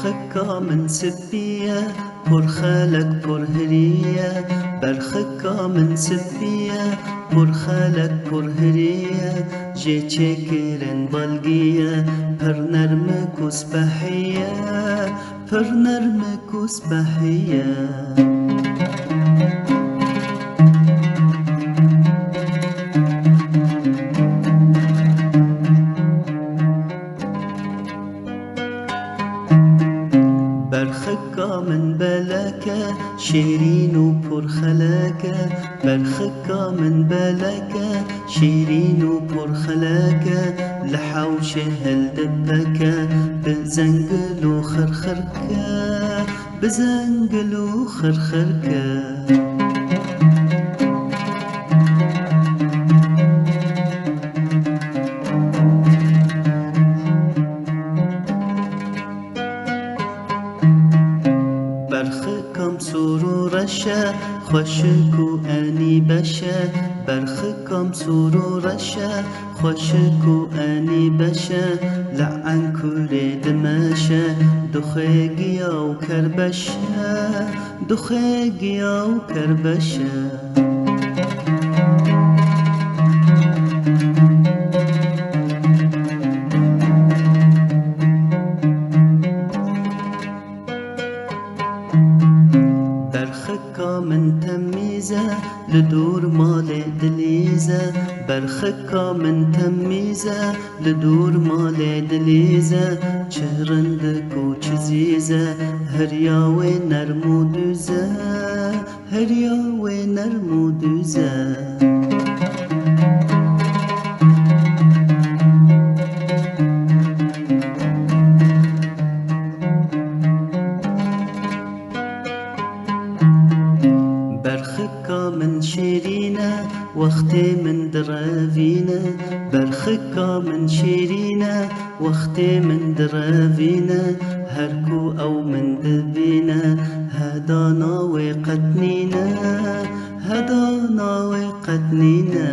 برخکا من سبیه پر خلق پر هریه برخکا من سبیه پر خلق پر هریه جه چکرن بالگیه پر نرم کس بحیه پر نرم کس بحیه برخکا من بلکه شیرین و پرخلکه برخکا من بلکه شیرین و پرخلکه لحوش هل دبکه بزنگل و خرخرکه بزنگل و خرخرکه برخکم سرورشه خوشک و انی بشه برخکم سرورشه خوشک و انی بشه لعن کل دمشه دخگیا و کربشه دخگیا و کربشه برخکا من تمیزه لدور مال دلیزه برخکا من تمیزه لدور مال دلیزه چهرندک و چزیزه هریاوی نرم و دوزه هریاوی نرم و دوزه برخکا من شیرینه وقتی من دراوینه برخکا من شیرینه وقتی من دراوینه هرکو او من دبینه هدانا و قتنینه هدانا و قتنینه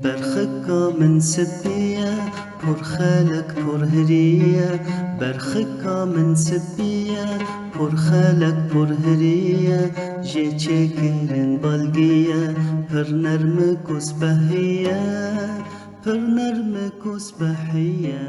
برخکا من سبیه پر خلق پر هریه برخکا من سبیه پر خلق پر هریه جه چکرن بالگیه پر نرم کس بحیه پر نرم کس بحیه